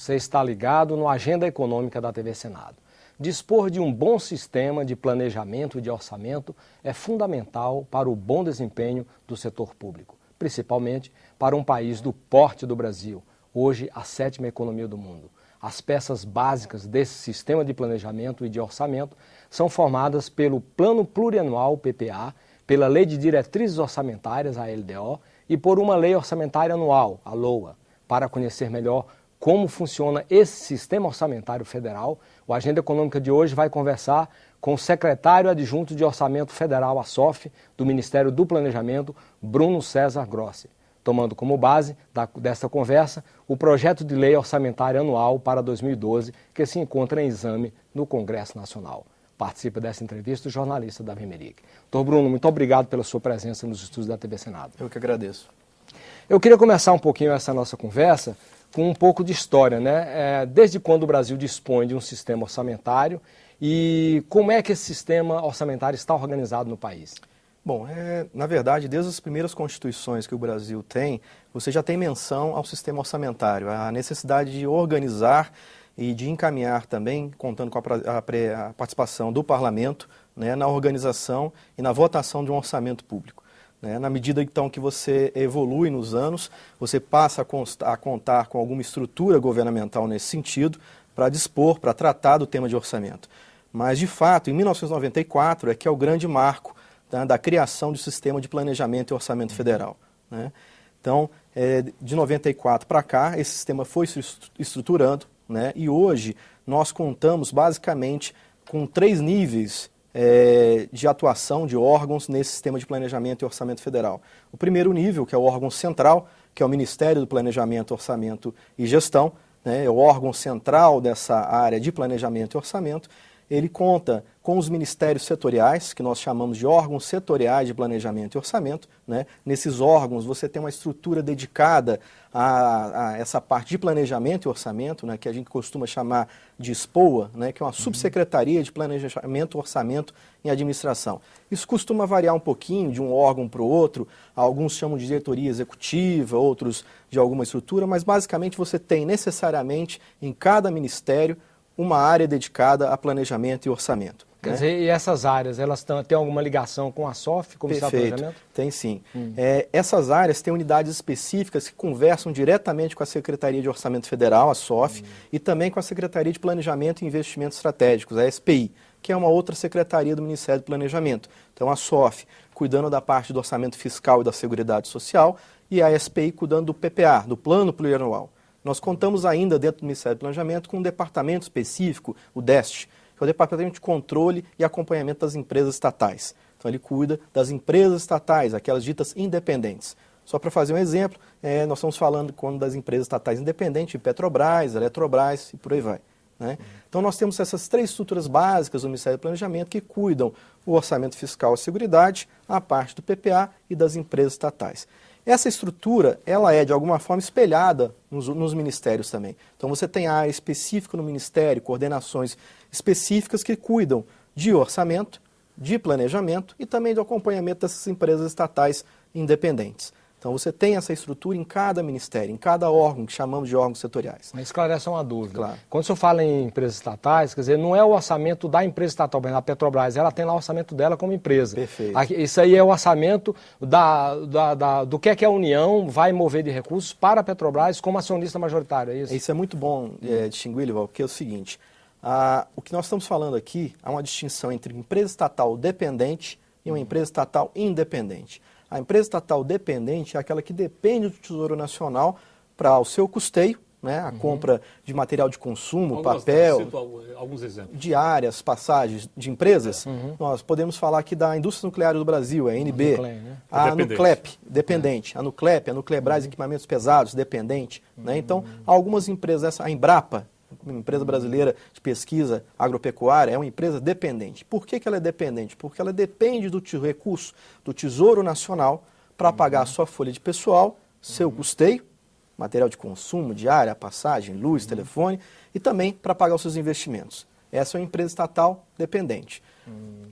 Você está ligado no Agenda Econômica da TV Senado. Dispor de um bom sistema de planejamento e de orçamento é fundamental para o bom desempenho do setor público, principalmente para um país do porte do Brasil, hoje a 7ª economia do mundo. As peças básicas desse sistema de planejamento e de orçamento são formadas pelo Plano Plurianual, PPA, pela Lei de Diretrizes Orçamentárias, a LDO, e por uma Lei Orçamentária Anual, a LOA. Para conhecer melhor como funciona esse sistema orçamentário federal, o Agenda Econômica de hoje vai conversar com o secretário adjunto de Orçamento Federal, ASOF, do Ministério do Planejamento, Bruno César Grossi, tomando como base desta conversa o projeto de lei orçamentária anual para 2012, que se encontra em exame no Congresso Nacional. Participa dessa entrevista o jornalista Davi Meric. Doutor Bruno, muito obrigado pela sua presença nos estúdios da TV Senado. Eu que agradeço. Eu queria começar um pouquinho essa nossa conversa com um pouco de história, né? Desde quando o Brasil dispõe de um sistema orçamentário e como é que esse sistema orçamentário está organizado no país? Bom, na verdade, desde as primeiras constituições que o Brasil tem, você já tem menção ao sistema orçamentário, a necessidade de organizar e de encaminhar também, contando com a participação do parlamento, né, na organização e na votação de um orçamento público. Né? Na medida, então, que você evolui nos anos, você passa a contar com alguma estrutura governamental nesse sentido para dispor, para tratar do tema de orçamento. Mas, de fato, em 1994 é que é o grande marco, tá, da criação do sistema de planejamento e orçamento federal. Né? Então, de 94 para cá, esse sistema foi se estruturando, né? E hoje nós contamos basicamente com 3 níveis de atuação de órgãos nesse sistema de planejamento e orçamento federal. O primeiro nível, que é o órgão central, que é o Ministério do Planejamento, Orçamento e Gestão, né? É o órgão central dessa área de planejamento e orçamento. Ele conta com os ministérios setoriais, que nós chamamos de órgãos setoriais de planejamento e orçamento. Né? Nesses órgãos você tem uma estrutura dedicada a essa parte de planejamento e orçamento, né? Que a gente costuma chamar de SPOA, né? Que é uma subsecretaria de planejamento, orçamento e administração. Isso costuma variar um pouquinho de um órgão para o outro, alguns chamam de diretoria executiva, outros de alguma estrutura, mas basicamente você tem necessariamente em cada ministério uma área dedicada a planejamento e orçamento. Quer dizer, e essas áreas, elas têm alguma ligação com a ASOF, como está o planejamento? Tem sim. Essas áreas têm unidades específicas que conversam diretamente com a Secretaria de Orçamento Federal, a ASOF, e também com a Secretaria de Planejamento e Investimentos Estratégicos, a SPI, que é uma outra secretaria do Ministério do Planejamento. Então, a ASOF cuidando da parte do orçamento fiscal e da Seguridade Social, e a SPI cuidando do PPA, do Plano Plurianual. Nós contamos ainda, dentro do Ministério do Planejamento, com um departamento específico, o DEST, que é o Departamento de Controle e Acompanhamento das Empresas Estatais. Então, ele cuida das empresas estatais, aquelas ditas independentes. Só para fazer um exemplo, nós estamos falando das empresas estatais independentes, Petrobras, Eletrobras e por aí vai. Né? Então, nós temos essas 3 estruturas básicas do Ministério do Planejamento que cuidam o orçamento fiscal e seguridade, a parte do PPA e das empresas estatais. Essa estrutura, ela é de alguma forma espelhada nos ministérios também. Então você tem área específica no ministério, coordenações específicas que cuidam de orçamento, de planejamento e também do acompanhamento dessas empresas estatais independentes. Então você tem essa estrutura em cada ministério, em cada órgão, que chamamos de órgãos setoriais. Mas esclarece uma dúvida. Claro. Quando o senhor fala em empresas estatais, quer dizer, não é o orçamento da empresa estatal, mas a Petrobras, ela tem lá o orçamento dela como empresa. Perfeito. Isso aí é o orçamento do que é que a União vai mover de recursos para a Petrobras como acionista majoritário, é isso? Isso é muito bom distinguir, Lival, porque é o seguinte, o que nós estamos falando aqui, há uma distinção entre empresa estatal dependente e uma empresa estatal independente. A empresa estatal dependente é aquela que depende do Tesouro Nacional para o seu custeio, né, a compra de material de consumo, papel, alguns exemplos. Diárias, passagens de empresas. Nós podemos falar aqui da Indústria Nuclear do Brasil, a NB, a Nuclep, dependente, a Nuclep, a Nuclebras Equipamentos Pesados, dependente. Né? Então, algumas empresas, a Embrapa, uma empresa brasileira de pesquisa agropecuária, é uma empresa dependente. Por que ela é dependente? Porque ela depende do recurso do Tesouro Nacional para pagar a sua folha de pessoal, seu custeio, material de consumo, diária, passagem, luz, telefone, e também para pagar os seus investimentos. Essa é uma empresa estatal dependente.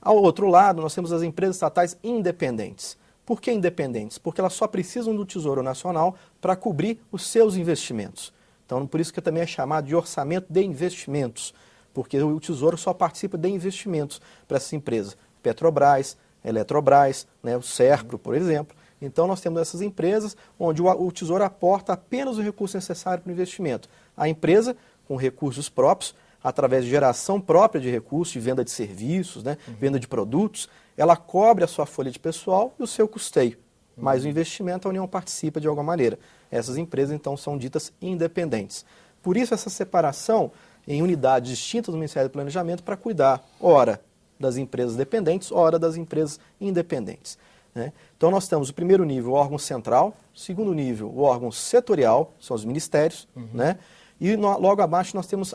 Ao outro lado, nós temos as empresas estatais independentes. Por que independentes? Porque elas só precisam do Tesouro Nacional para cobrir os seus investimentos. Então, por isso que também é chamado de orçamento de investimentos, porque o Tesouro só participa de investimentos para essas empresas. Petrobras, Eletrobras, né, o Serpro, por exemplo. Então, nós temos essas empresas onde o Tesouro aporta apenas o recurso necessário para o investimento. A empresa, com recursos próprios, através de geração própria de recursos, de venda de serviços, né, venda de produtos, ela cobre a sua folha de pessoal e o seu custeio. Mas o investimento a União participa de alguma maneira. Essas empresas, então, são ditas independentes. Por isso, essa separação em unidades distintas do Ministério do Planejamento para cuidar, ora, das empresas dependentes, ora, das empresas independentes. Né? Então, nós temos o primeiro nível, o órgão central, segundo nível, o órgão setorial, são os ministérios, né? E logo abaixo nós temos,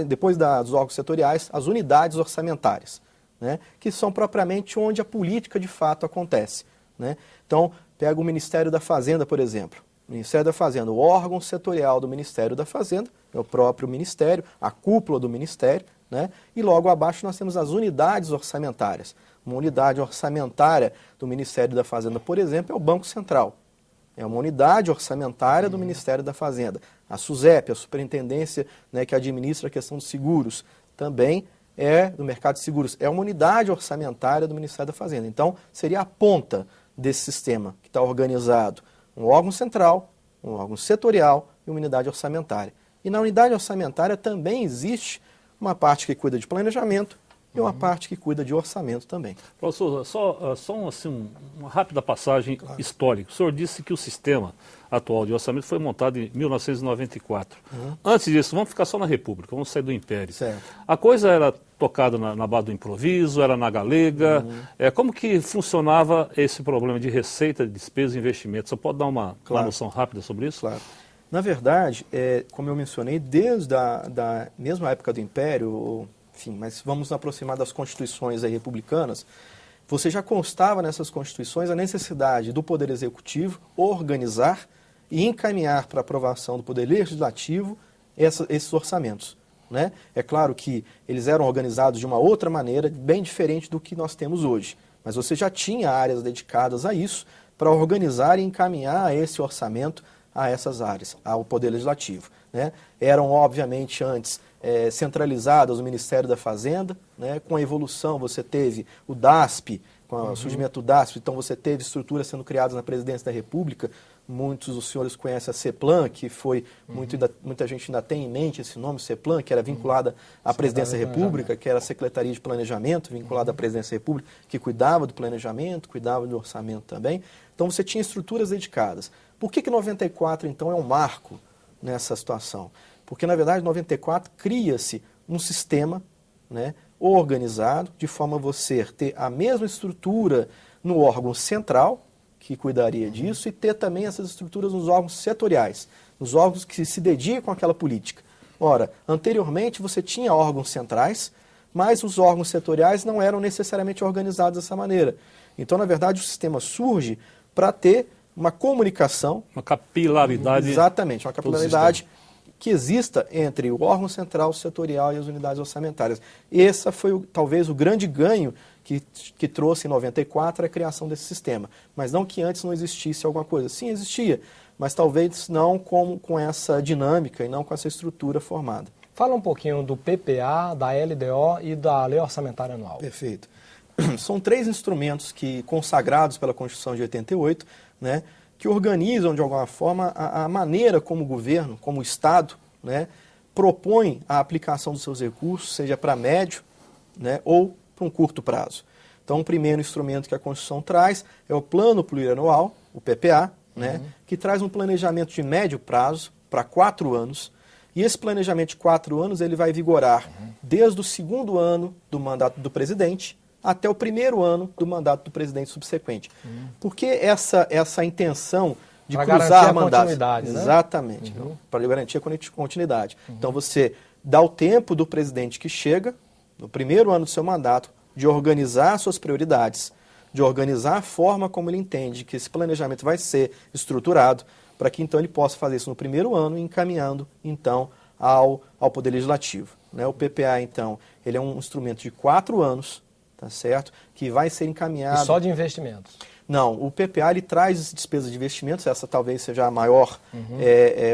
depois dos órgãos setoriais, as unidades orçamentárias, né? Que são propriamente onde a política de fato acontece. Né? Então, pega o Ministério da Fazenda, por exemplo. O Ministério da Fazenda, o órgão setorial do Ministério da Fazenda, é o próprio Ministério, a cúpula do Ministério, né? E logo abaixo nós temos as unidades orçamentárias. Uma unidade orçamentária do Ministério da Fazenda, por exemplo, é o Banco Central. É uma unidade orçamentária do Ministério da Fazenda. A SUSEP, a superintendência, né, que administra a questão dos seguros, também é do mercado de seguros. É uma unidade orçamentária do Ministério da Fazenda. Então, seria a ponta desse sistema que está organizado. Um órgão central, um órgão setorial e uma unidade orçamentária. E na unidade orçamentária também existe uma parte que cuida de planejamento e uma parte que cuida de orçamento também. Professor, uma rápida passagem histórica. O senhor disse que o sistema atual de orçamento foi montado em 1994. Antes disso, vamos ficar só na República, vamos sair do Império. Certo. A coisa era tocada na base do improviso, era na galega. Como que funcionava esse problema de receita, de despesa e investimento? Você pode dar uma noção rápida sobre isso? Claro. Na verdade, como eu mencionei, desde a mesma época do Império, enfim, mas vamos nos aproximar das constituições aí republicanas, você já constava nessas constituições a necessidade do Poder Executivo organizar e encaminhar para aprovação do Poder Legislativo esses orçamentos. Né? É claro que eles eram organizados de uma outra maneira, bem diferente do que nós temos hoje, mas você já tinha áreas dedicadas a isso para organizar e encaminhar esse orçamento a essas áreas, ao Poder Legislativo. Né? Eram, obviamente, antes centralizadas no Ministério da Fazenda, né? Com a evolução você teve o DASP, com o surgimento do DASP, então você teve estruturas sendo criadas na Presidência da República. Muitos dos senhores conhecem a CEPLAN, que foi, muita gente ainda tem em mente esse nome, CEPLAN, que era vinculada à Presidência da República, que era a Secretaria de Planejamento, vinculada à Presidência da República, que cuidava do planejamento, cuidava do orçamento também. Então você tinha estruturas dedicadas. Por que 94, então, é um marco nessa situação? Porque, na verdade, em 94 cria-se um sistema, né, organizado, de forma a você ter a mesma estrutura no órgão central, que cuidaria disso, e ter também essas estruturas nos órgãos setoriais, nos órgãos que se dedicam àquela política. Ora, anteriormente você tinha órgãos centrais, mas os órgãos setoriais não eram necessariamente organizados dessa maneira. Então, na verdade, o sistema surge para ter uma comunicação... Uma capilaridade... Exatamente, uma capilaridade que exista entre o órgão central, o setorial e as unidades orçamentárias. Esse foi, talvez, o grande ganho que trouxe em 94 a criação desse sistema. Mas não que antes não existisse alguma coisa. Sim, existia, mas talvez não com essa dinâmica e não com essa estrutura formada. Fala um pouquinho do PPA, da LDO e da Lei Orçamentária Anual. Perfeito. São três instrumentos consagrados pela Constituição de 88, né, que organizam, de alguma forma, a maneira como o governo, como o Estado, né, propõe a aplicação dos seus recursos, seja para médio, né, ou para um curto prazo. Então, o primeiro instrumento que a Constituição traz é o Plano Plurianual, o PPA, né, que traz um planejamento de médio prazo para 4 anos, e esse planejamento de 4 anos ele vai vigorar desde o segundo ano do mandato do presidente até o primeiro ano do mandato do presidente subsequente. Por que essa intenção de cruzar mandatos? Né? Exatamente, para garantir a continuidade. Então você dá o tempo do presidente que chega, no primeiro ano do seu mandato, de organizar suas prioridades, de organizar a forma como ele entende que esse planejamento vai ser estruturado, para que então ele possa fazer isso no primeiro ano, encaminhando então ao Poder Legislativo. Né? O PPA, então, ele é um instrumento de 4 anos, tá certo? Que vai ser encaminhado... E só de investimentos? Não, o PPA ele traz despesas de investimentos, essa talvez seja a maior,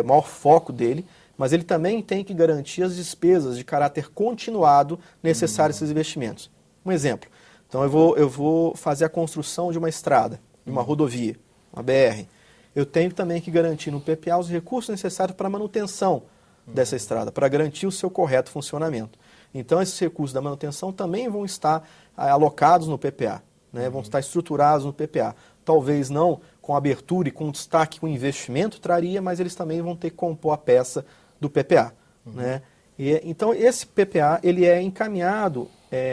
maior foco dele, mas ele também tem que garantir as despesas de caráter continuado necessárias a esses investimentos. Um exemplo, então eu vou fazer a construção de uma estrada, de uma rodovia, uma BR. Eu tenho também que garantir no PPA os recursos necessários para a manutenção dessa estrada, para garantir o seu correto funcionamento. Então, esses recursos da manutenção também vão estar alocados no PPA, né? Vão estar estruturados no PPA. Talvez não com abertura e com destaque com investimento traria, mas eles também vão ter que compor a peça do PPA. Né? Então, esse PPA ele é encaminhado,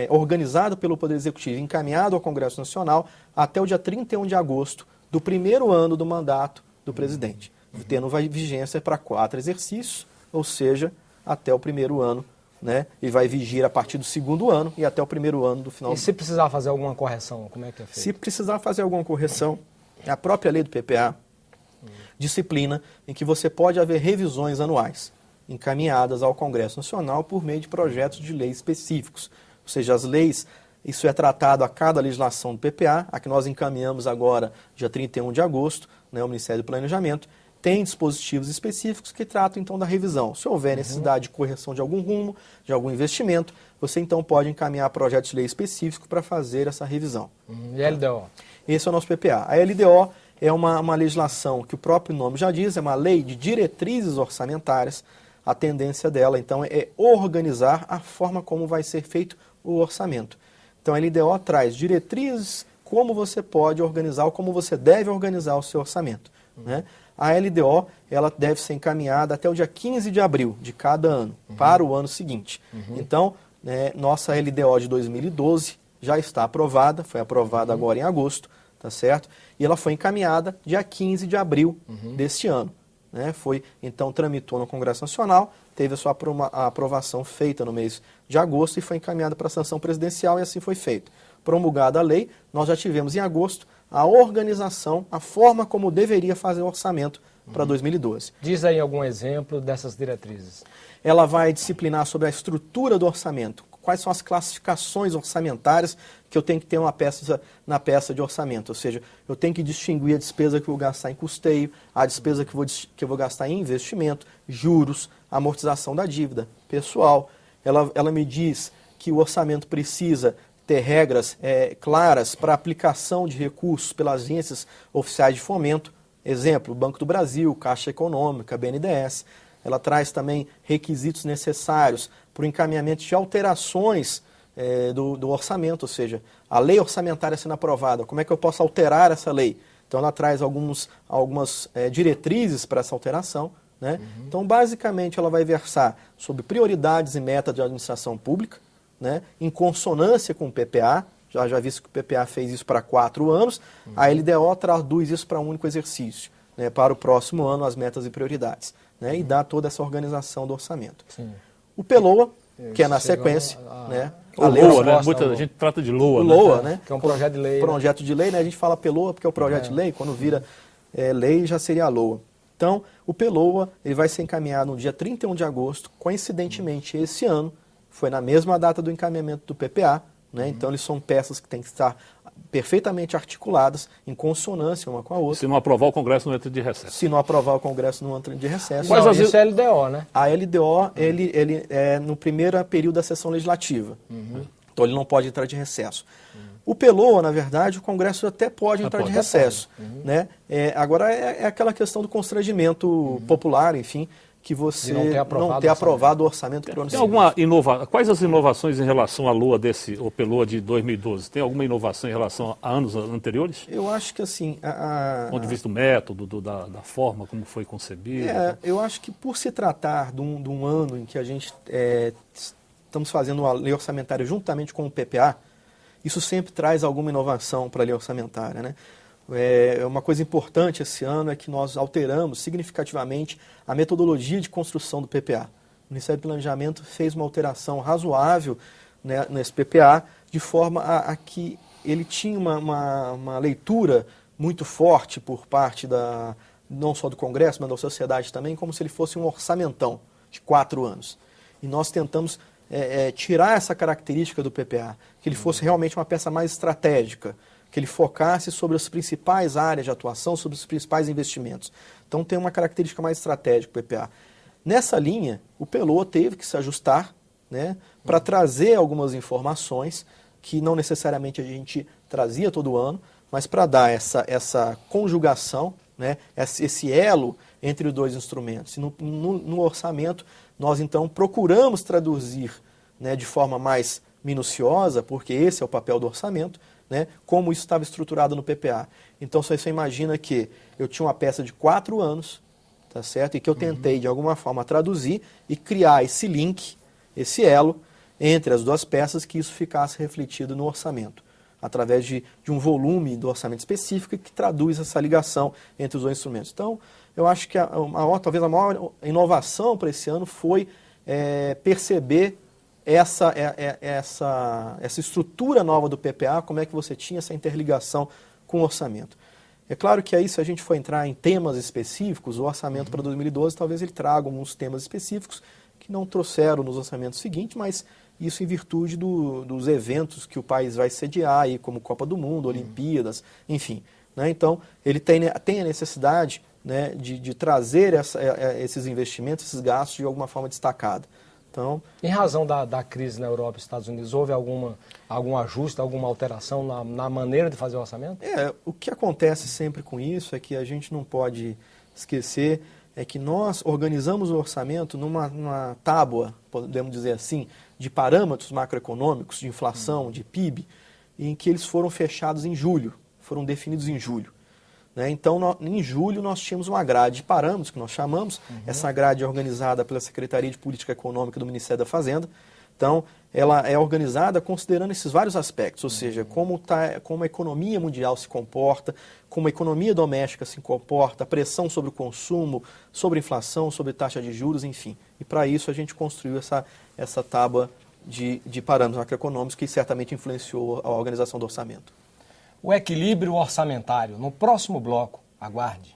organizado pelo Poder Executivo, encaminhado ao Congresso Nacional até o dia 31 de agosto do primeiro ano do mandato do presidente, tendo vigência para 4 exercícios, ou seja, até o primeiro ano, né? E vai vigir a partir do segundo ano e até o primeiro ano do final. E se precisar fazer alguma correção, como é que é feito? Se precisar fazer alguma correção, a própria lei do PPA disciplina em que você pode haver revisões anuais encaminhadas ao Congresso Nacional por meio de projetos de lei específicos. Ou seja, as leis, isso é tratado a cada legislação do PPA, a que nós encaminhamos agora, dia 31 de agosto, né, o Ministério do Planejamento, tem dispositivos específicos que tratam então da revisão. Se houver necessidade de correção de algum rumo, de algum investimento, você então pode encaminhar projetos de lei específico para fazer essa revisão. E a LDO? Esse é o nosso PPA. A LDO é uma legislação que o próprio nome já diz, é uma lei de diretrizes orçamentárias. A tendência dela, então, é organizar a forma como vai ser feito o orçamento. Então, a LDO traz diretrizes como você pode organizar ou como você deve organizar o seu orçamento. Né? A LDO ela deve ser encaminhada até o dia 15 de abril de cada ano, para o ano seguinte. Então, nossa LDO de 2012 já está aprovada, foi aprovada agora em agosto, tá certo? E ela foi encaminhada dia 15 de abril deste ano. Né? Então, tramitou no Congresso Nacional, teve a sua aprovação feita no mês de agosto e foi encaminhada para a sanção presidencial e assim foi feito. Promulgada a lei, nós já tivemos em agosto a organização, a forma como deveria fazer o orçamento para 2012. Diz aí algum exemplo dessas diretrizes. Ela vai disciplinar sobre a estrutura do orçamento, quais são as classificações orçamentárias que eu tenho que ter na peça de orçamento. Ou seja, eu tenho que distinguir a despesa que eu vou gastar em custeio, a despesa que eu vou gastar em investimento, juros, amortização da dívida, pessoal. Ela me diz que o orçamento precisa ter regras claras para aplicação de recursos pelas agências oficiais de fomento. Exemplo, Banco do Brasil, Caixa Econômica, BNDES. Ela traz também requisitos necessários para o encaminhamento de alterações do orçamento, ou seja, a lei orçamentária sendo aprovada, como é que eu posso alterar essa lei? Então ela traz algumas diretrizes para essa alteração. Né? Então, basicamente, ela vai versar sobre prioridades e metas de administração pública, né? Em consonância com o PPA, já visto que o PPA fez isso para 4 anos, a LDO traduz isso para um único exercício, né? Para o próximo ano, as metas e prioridades, né? E dá toda essa organização do orçamento. Sim. O PELOA, que é na sequência, né? A LOA, né? Muita gente trata de LOA, né? LOA, né? Que é um projeto de lei. Projeto de lei, né? A gente fala PELOA porque é o projeto de lei, quando vira lei já seria a LOA. Então, o PELOA ele vai ser encaminhado no dia 31 de agosto, coincidentemente esse ano, foi na mesma data do encaminhamento do PPA, né? Então eles são peças que têm que estar perfeitamente articuladas, em consonância uma com a outra. Se não aprovar, o Congresso não entra de recesso. Se não aprovar, o Congresso não entra de recesso. Mas isso é a LDO, né? A LDO, ele é no primeiro período da sessão legislativa. Então ele não pode entrar de recesso. O PELOA, na verdade, o Congresso até pode entrar de recesso. Né? Agora é aquela questão do constrangimento popular, enfim, que você não ter aprovado o orçamento para o ano seguinte. Quais as inovações em relação à LOA o PELOA de 2012? Tem alguma inovação em relação a anos anteriores? Eu acho que assim... Do ponto de vista do método, da forma como foi concebido? Eu acho que por se tratar de um ano em que a gente estamos fazendo uma lei orçamentária juntamente com o PPA, isso sempre traz alguma inovação para a lei orçamentária, né? Uma coisa importante esse ano é que nós alteramos significativamente a metodologia de construção do PPA. O Ministério do Planejamento fez uma alteração razoável, né, nesse PPA, de forma a que ele tinha uma leitura muito forte por parte não só do Congresso, mas da sociedade também, como se ele fosse um orçamentão de 4 anos. E nós tentamos tirar essa característica do PPA, que ele fosse realmente uma peça mais estratégica, que ele focasse sobre as principais áreas de atuação, sobre os principais investimentos. Então tem uma característica mais estratégica do PPA. Nessa linha, o Pelot teve que se ajustar, né, para trazer algumas informações que não necessariamente a gente trazia todo ano, mas para dar essa conjugação, né, esse elo entre os dois instrumentos. E no orçamento, nós então procuramos traduzir, né, de forma mais minuciosa, porque esse é o papel do orçamento, né, como isso estava estruturado no PPA. Então, você imagina que eu tinha uma peça de 4 anos, tá certo? E que eu tentei, de alguma forma, traduzir e criar esse link, esse elo, entre as duas peças, que isso ficasse refletido no orçamento, através de um volume do orçamento específico que traduz essa ligação entre os dois instrumentos. Então, eu acho que talvez a maior inovação para esse ano foi perceber essa estrutura nova do PPA, como é que você tinha essa interligação com o orçamento. É claro que aí, se a gente for entrar em temas específicos, o orçamento para 2012 talvez ele traga alguns temas específicos que não trouxeram nos orçamentos seguintes, mas isso em virtude dos eventos que o país vai sediar, aí, como Copa do Mundo, Olimpíadas, enfim. Né? Então, ele tem a necessidade, né, de trazer esses investimentos, esses gastos de alguma forma destacada. Então, em razão da crise na Europa e Estados Unidos, houve algum ajuste, alguma alteração na maneira de fazer o orçamento? O que acontece sempre com isso é que a gente não pode esquecer que nós organizamos o orçamento numa tábua, podemos dizer assim, de parâmetros macroeconômicos, de inflação, de PIB, em que eles foram fechados em julho, foram definidos em julho. Né? Então, em julho, nós tínhamos uma grade de parâmetros, que nós chamamos. Essa grade é organizada pela Secretaria de Política Econômica do Ministério da Fazenda. Então, ela é organizada considerando esses vários aspectos, ou seja, como a economia mundial se comporta, como a economia doméstica se comporta, a pressão sobre o consumo, sobre a inflação, sobre a taxa de juros, enfim. E para isso a gente construiu essa tábua de parâmetros macroeconômicos que certamente influenciou a organização do orçamento. O equilíbrio orçamentário. No próximo bloco, aguarde.